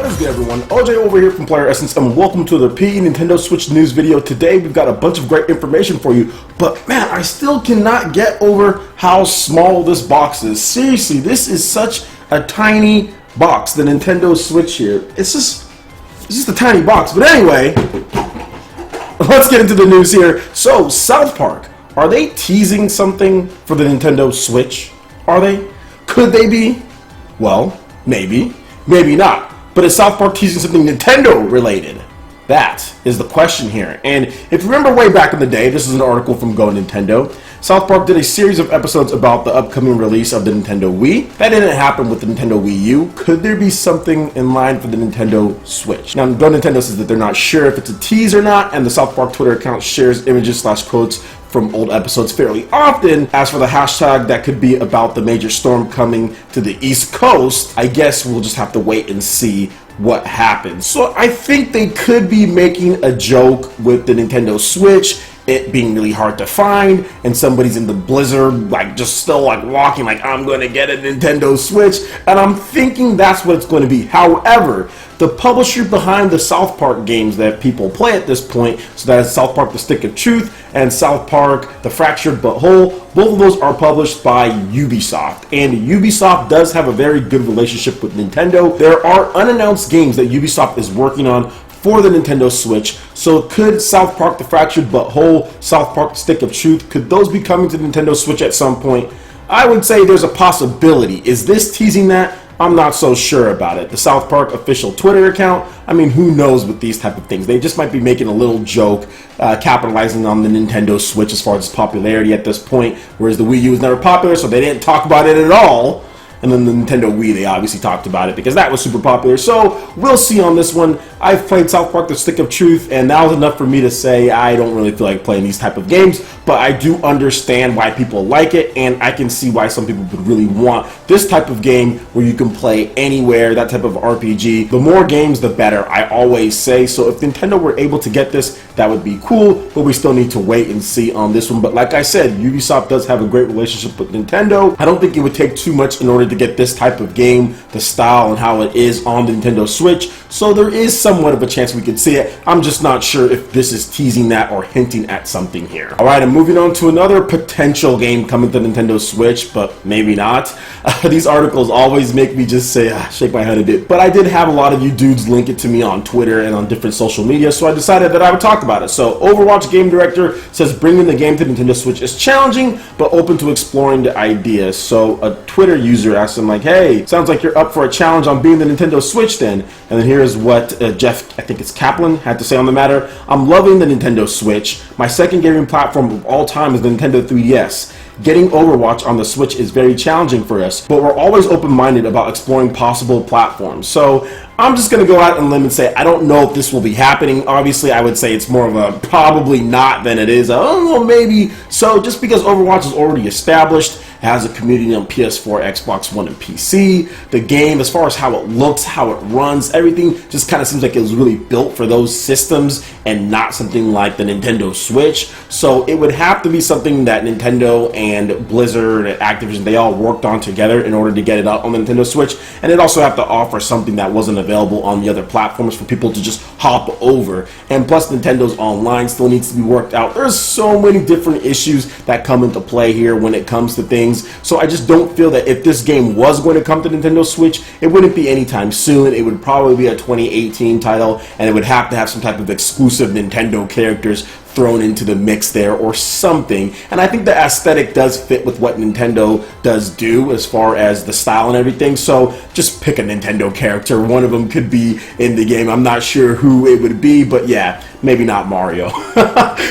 What is good, everyone? OJ over here from PlayerEssence, and welcome to the Nintendo Switch news video. Today we've got a bunch of great information for you, but man, I still cannot get over how small this box is. Seriously, this is such a tiny box, the Nintendo Switch here. It's just a tiny box. But anyway, let's get into the news here. So, South Park, are they teasing something for the Nintendo Switch? Are they? Could they be? Well, maybe. Maybe not. But is South Park teasing something Nintendo related? That is the question here. And if you remember way back in the day, this is an article from Go Nintendo. South Park did a series of episodes about the upcoming release of the Nintendo Wii. That didn't happen with the Nintendo Wii U. Could there be something in line for the Nintendo Switch? Now, Go Nintendo says that they're not sure if it's a tease or not, and the South Park Twitter account shares images / quotes from old episodes fairly often. As for the hashtag, that could be about the major storm coming to the East Coast. I guess we'll just have to wait and see what happens. So I think they could be making a joke with the Nintendo Switch, it being really hard to find, and somebody's in the blizzard, like just still like walking like, I'm gonna get a Nintendo Switch, and I'm thinking that's what it's going to be. However, the publisher behind the South Park games that people play at this point, so that is South Park The Stick of Truth and South Park The Fractured But Whole, both of those are published by Ubisoft, and Ubisoft does have a very good relationship with Nintendo. There are unannounced games that Ubisoft is working on for the Nintendo Switch. So could South Park The Fractured But Whole, South Park The Stick of Truth, could those be coming to the Nintendo Switch at some point? I would say there's a possibility. Is this teasing that? I'm not so sure about it. The South Park official Twitter account, I mean, who knows with these type of things? They just might be making a little joke, capitalizing on the Nintendo Switch as far as its popularity at this point, whereas the Wii U was never popular, so they didn't talk about it at all. And then the Nintendo Wii, they obviously talked about it because that was super popular. So we'll see on this one. I've played South Park The Stick of Truth, and that was enough for me to say I don't really feel like playing these type of games, but I do understand why people like it, and I can see why some people would really want this type of game where you can play anywhere, that type of RPG. The more games, the better, I always say. So if Nintendo were able to get this, that would be cool, but we still need to wait and see on this one. But like I said, Ubisoft does have a great relationship with Nintendo. I don't think it would take too much in order to get this type of game, the style and how it is on the Nintendo Switch. So there is somewhat of a chance we could see it. I'm just not sure if this is teasing that or hinting at something here. Alright, I'm moving on to another potential game coming to Nintendo Switch, but maybe not. These articles always make me just say, shake my head a bit. But I did have a lot of you dudes link it to me on Twitter and on different social media, so I decided that I would talk about it. So Overwatch game director says bringing the game to Nintendo Switch is challenging, but open to exploring the idea. So a Twitter user asked him like, hey, sounds like you're up for a challenge on being the Nintendo Switch then. And then here's what Jeff, I think it's Kaplan, had to say on the matter. I'm loving the Nintendo Switch. My second gaming platform of all time is the Nintendo 3DS. Getting Overwatch on the Switch is very challenging for us, but we're always open-minded about exploring possible platforms. So I'm just going to go out on a limb and say I don't know if this will be happening. Obviously, I would say it's more of a probably not than it is a, oh, well, maybe. So just because Overwatch is already established, it has a community on PS4, Xbox One, and PC. The game, as far as how it looks, how it runs, everything just kind of seems like it was really built for those systems and not something like the Nintendo Switch. So it would have to be something that Nintendo and Blizzard and Activision, they all worked on together in order to get it out on the Nintendo Switch. And it also have to offer something that wasn't available on the other platforms for people to just hop over. And plus, Nintendo's online still needs to be worked out. There's so many different issues that come into play here when it comes to things. So I just don't feel that if this game was going to come to Nintendo Switch, it wouldn't be anytime soon. It would probably be a 2018 title, and it would have to have some type of exclusive Nintendo characters thrown into the mix there or something. And I think the aesthetic does fit with what Nintendo does do as far as the style and everything. So just pick a Nintendo character. One of them could be in the game. I'm not sure who it would be, but yeah, maybe not Mario.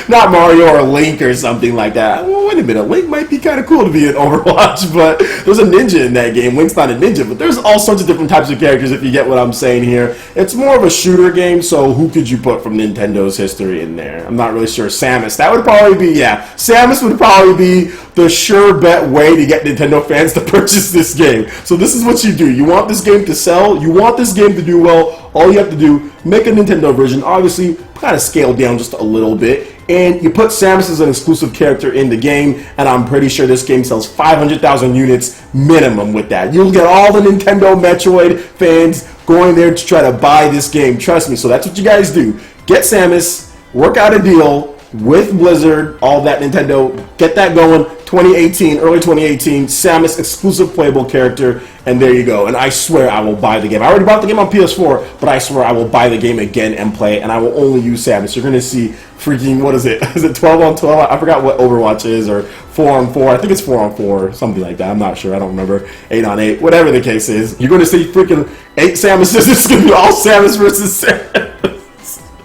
Not Mario or Link or something like that. Well, wait a minute, Link might be kind of cool to be in Overwatch, but there's a ninja in that game. Link's not a ninja, but there's all sorts of different types of characters if you get what I'm saying here. It's more of a shooter game, so who could you put from Nintendo's history in there? I'm not really sure. Samus, that would probably be, yeah, Samus would probably be the sure bet way to get Nintendo fans to purchase this game. So this is what you do. You want this game to sell, you want this game to do well, all you have to do, make a Nintendo version, obviously kind of scaled down just a little bit, and you put Samus as an exclusive character in the game, and I'm pretty sure this game sells 500,000 units minimum with that. You'll get all the Nintendo Metroid fans going there to try to buy this game. Trust me. So that's what you guys do. Get Samus, work out a deal with Blizzard, all that Nintendo, get that going. 2018, early 2018, Samus exclusive playable character, and there you go. And I swear I will buy the game. I already bought the game on PS4, but I swear I will buy the game again and play it, and I will only use Samus. You're going to see freaking, what is it? Is it 12 on 12? I forgot what Overwatch is, or 4 on 4. I think it's 4 on 4, something like that. I'm not sure. I don't remember. 8 on 8, whatever the case is. You're going to see freaking 8 Samuses. It's going to be all Samus versus Samus.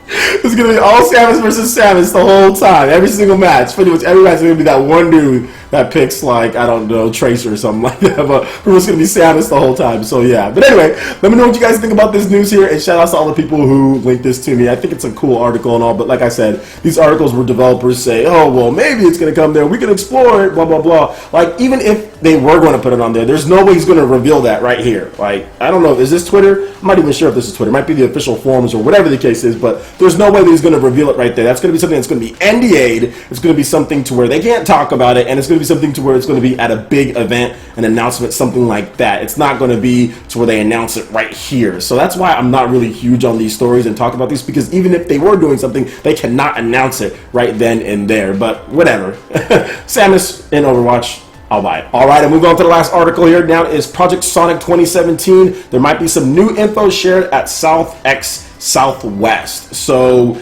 It's going to be all Samus versus Samus the whole time. Every single match. Pretty much everybody's going to be that one dude that picks, like, I don't know, Tracer or something like that. But pretty much going to be Samus the whole time. So, yeah. But anyway, let me know what you guys think about this news here. And shout out to all the people who linked this to me. I think it's a cool article and all. But like I said, these articles where developers say, oh, well, maybe it's going to come there. We can explore it, blah, blah, blah. Like, even if they were going to put it on there, there's no way he's going to reveal that right here. Like, I don't know. Is this Twitter? I'm not even sure if this is Twitter. It might be the official forums or whatever the case is. But there's no way that he's going to reveal it right there. That's going to be something that's going to be NDA'd. It's going to be something to where they can't talk about it. And it's going to be something to where it's going to be at a big event, an announcement, something like that. It's not going to be to where they announce it right here. So that's why I'm not really huge on these stories and talk about these, because even if they were doing something, they cannot announce it right then and there. But whatever. Samus in Overwatch, I'll buy it. All right, and move on to the last article here. Now is Project Sonic 2017. There might be some new info shared at South X Southwest. So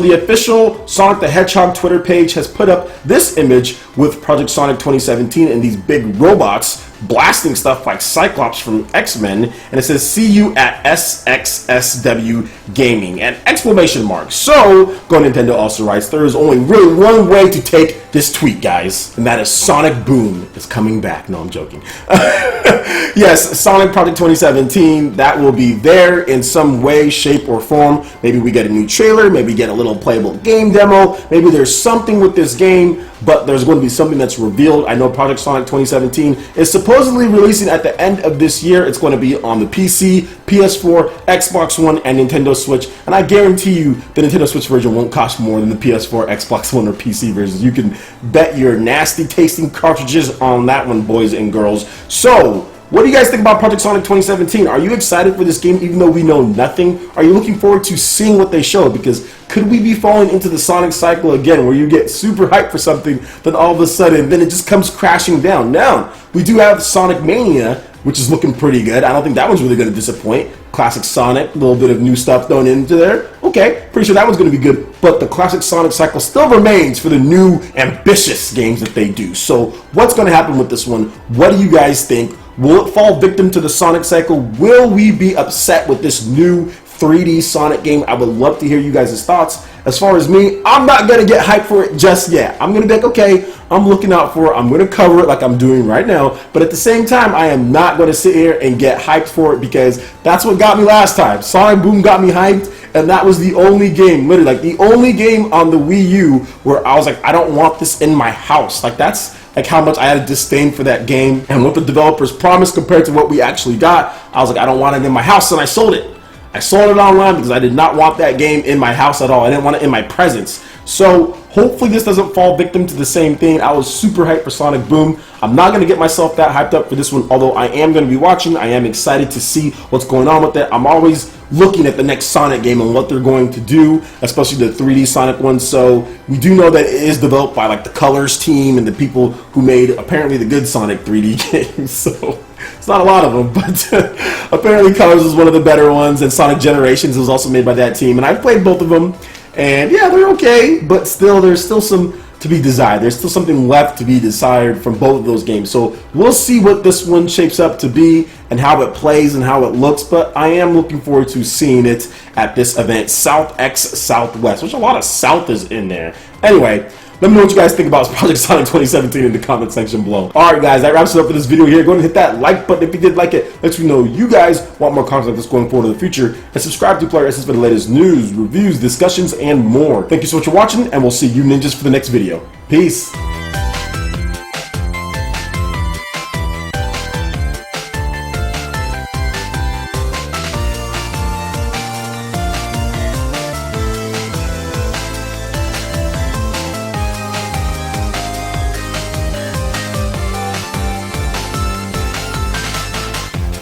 the official Sonic the Hedgehog Twitter page has put up this image with Project Sonic 2017 and these big robots blasting stuff like Cyclops from X-Men, and it says, see you at SXSW Gaming, and exclamation mark. So, Go Nintendo also writes, there is only really one way to take this tweet, guys, and that is Sonic Boom is coming back. No, I'm joking. Yes, Sonic Project 2017, that will be there in some way, shape, or form. Maybe we get a new trailer, maybe get a little playable game demo, maybe there's something with this game, but there's going to be something that's revealed. I know Project Sonic 2017 is supposedly releasing at the end of this year. It's going to be on the PC, PS4, Xbox One, and Nintendo Switch. And I guarantee you the Nintendo Switch version won't cost more than the PS4, Xbox One, or PC versions. You can bet your nasty tasting cartridges on that one, boys and girls. So, what do you guys think about Project Sonic 2017? Are you excited for this game even though we know nothing? Are you looking forward to seeing what they show? Because could we be falling into the Sonic cycle again where you get super hyped for something, then all of a sudden, then it just comes crashing down? Now, we do have Sonic Mania, which is looking pretty good. I don't think that one's really going to disappoint. Classic Sonic, a little bit of new stuff thrown into there. Okay, pretty sure that one's going to be good. But the classic Sonic cycle still remains for the new, ambitious games that they do. So what's going to happen with this one? What do you guys think? Will it fall victim to the Sonic cycle? Will we be upset with this new 3D Sonic game? I would love to hear you guys' thoughts. As far as me, I'm not going to get hyped for it just yet. I'm going to be like, okay, I'm looking out for it. I'm going to cover it like I'm doing right now. But at the same time, I am not going to sit here and get hyped for it, because that's what got me last time. Sonic Boom got me hyped, and that was the only game, literally, like the only game on the Wii U where I was like, I don't want this in my house. Like, that's like how much I had a disdain for that game and what the developers promised compared to what we actually got. I was like, I don't want it in my house, and I sold it. I sold it online because I did not want that game in my house at all. I didn't want it in my presence. So hopefully this doesn't fall victim to the same thing. I was super hyped for Sonic Boom. I'm not going to get myself that hyped up for this one, although I am going to be watching. I am excited to see what's going on with it. I'm always looking at the next Sonic game and what they're going to do, especially the 3D Sonic one. So we do know that it is developed by like the Colors team and the people who made apparently the good Sonic 3D games. So it's not a lot of them, but apparently Colors is one of the better ones, and Sonic Generations was also made by that team. And I've played both of them, and yeah, they're okay, but still, there's still some to be desired. There's still something left to be desired from both of those games. So we'll see what this one shapes up to be and how it plays and how it looks, but I am looking forward to seeing it at this event, South X Southwest, which a lot of South is in there. Anyway, let me know what you guys think about Project Sonic 2017 in the comment section below. Alright guys, that wraps it up for this video here. Go ahead and hit that like button if you did like it. Let me know you guys want more content like this going forward in the future. And subscribe to PlayerEssence for the latest news, reviews, discussions, and more. Thank you so much for watching, and we'll see you ninjas for the next video. Peace.